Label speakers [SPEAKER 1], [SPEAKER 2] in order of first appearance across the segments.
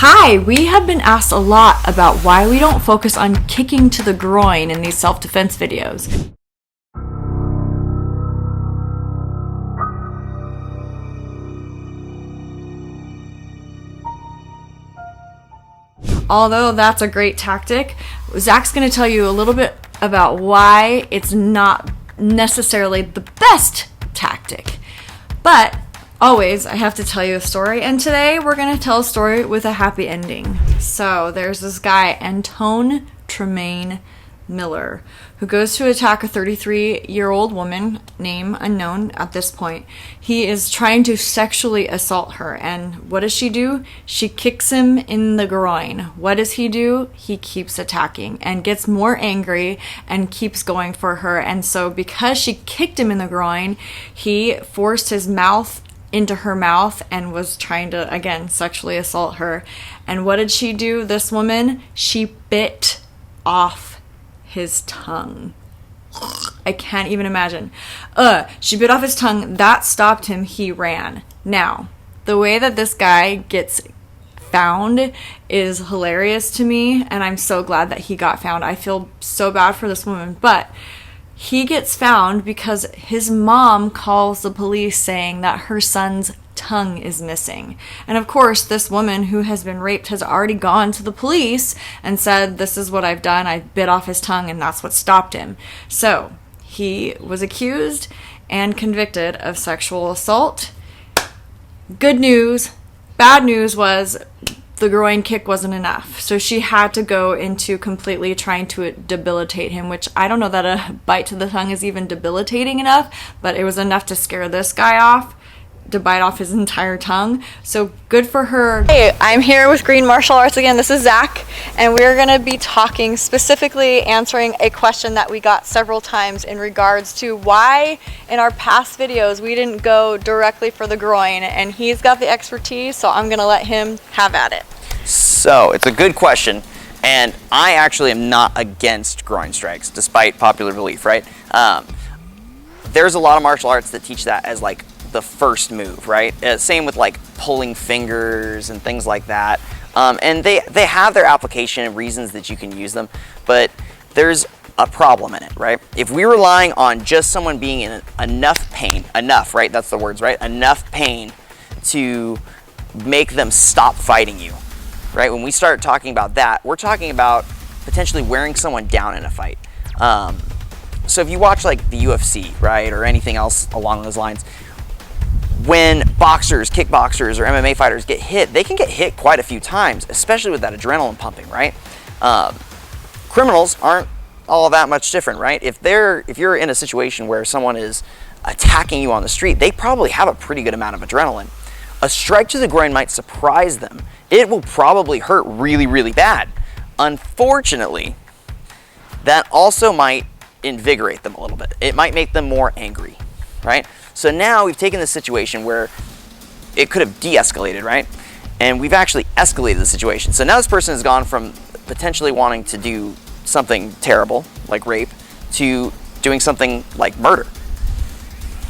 [SPEAKER 1] Hi, we have been asked a lot about why we don't focus on kicking to the groin in these self-defense videos. Although that's a great tactic, Zach's going to tell you a little bit about why it's not necessarily the best tactic. But always, I have to tell you a story, and today we're going to tell a story with a happy ending. So there's this guy, Antone Tremaine Miller, who goes to attack a 33-year-old woman, name unknown at this point. He is trying to sexually assault her, and what does she do? She kicks him in the groin. What does he do? He keeps attacking and gets more angry and keeps going for her. And so because she kicked him in the groin, he forced his mouth into her mouth and was trying to, again, sexually assault her. And what did she do, this woman? She bit off his tongue. I can't even imagine. She bit off his tongue. That stopped him. He ran. Now, the way that this guy gets found is hilarious to me, and I'm so glad that he got found. I feel so bad for this woman, but he gets found because his mom calls the police saying that her son's tongue is missing. And of course, this woman who has been raped has already gone to the police and said, this is what I've done. I bit off his tongue, and that's what stopped him. So he was accused and convicted of sexual assault. Good news. Bad news was the groin kick wasn't enough. So she had to go into completely trying to debilitate him, which I don't know that a bite to the tongue is even debilitating enough, but it was enough to scare this guy off, to bite off his entire tongue. So good for her. Hey, I'm here with GROIN Martial Arts again. This is Zach, and we're going to be talking, specifically answering a question that we got several times in regards to why in our past videos we didn't go directly for the groin, and he's got the expertise, so I'm going to let him have at it.
[SPEAKER 2] So it's a good question, and I actually am not against groin strikes, despite popular belief, right? There's a lot of martial arts that teach that as like the first move, right? Same with like pulling fingers and things like that. And they have their application and reasons that you can use them, but there's a problem in it, right? If we're relying on just someone being in enough pain, right? That's the words, right? Enough pain to make them stop fighting you, right? When we start talking about that, we're talking about potentially wearing someone down in a fight. So if you watch like the UFC, right, or anything else along those lines, when boxers, kickboxers, or MMA fighters get hit, they can get hit quite a few times, especially with that adrenaline pumping, right? Criminals aren't all that much different, right? If you're in a situation where someone is attacking you on the street, they probably have a pretty good amount of adrenaline. A strike to the groin might surprise them. It will probably hurt really, really bad. Unfortunately, that also might invigorate them a little bit. It might make them more angry, right? So now we've taken this situation where it could have de-escalated, right? And we've actually escalated the situation. So now this person has gone from potentially wanting to do something terrible, like rape, to doing something like murder,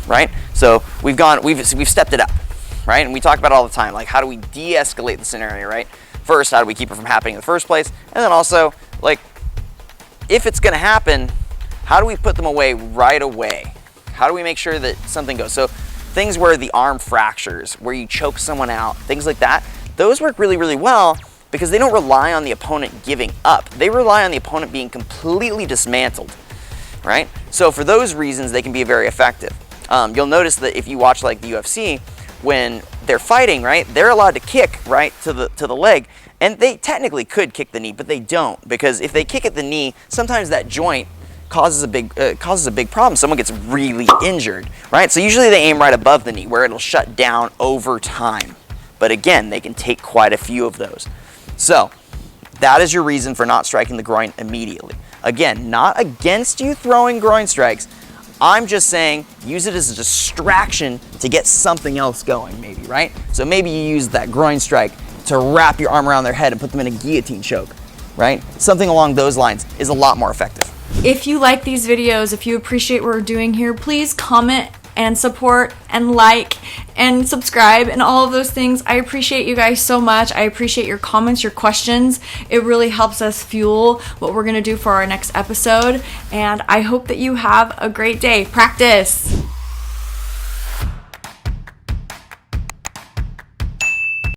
[SPEAKER 2] right? So we've stepped it up, right? And we talk about it all the time, like how do we de-escalate the scenario, right? First, how do we keep it from happening in the first place? And then also, like, if it's gonna happen, how do we put them away right away? How do we make sure that something goes? So things where the arm fractures, where you choke someone out, things like that, those work really, really well because they don't rely on the opponent giving up. They rely on the opponent being completely dismantled, right? So for those reasons, they can be very effective. You'll notice that if you watch like the UFC, when they're fighting, right, they're allowed to kick, right, to the leg, and they technically could kick the knee, but they don't, because if they kick at the knee, sometimes that joint causes a big problem. Someone gets really injured, right? So usually they aim right above the knee where it'll shut down over time. But again, they can take quite a few of those. So that is your reason for not striking the groin immediately. Again, not against you throwing groin strikes. I'm just saying use it as a distraction to get something else going maybe, right? So maybe you use that groin strike to wrap your arm around their head and put them in a guillotine choke, right? Something along those lines is a lot more effective.
[SPEAKER 1] If you like these videos, if you appreciate what we're doing here, please comment and support and like and subscribe and all of those things. I appreciate you guys so much. I appreciate your comments, your questions. It really helps us fuel what we're going to do for our next episode. And I hope that you have a great day. Practice.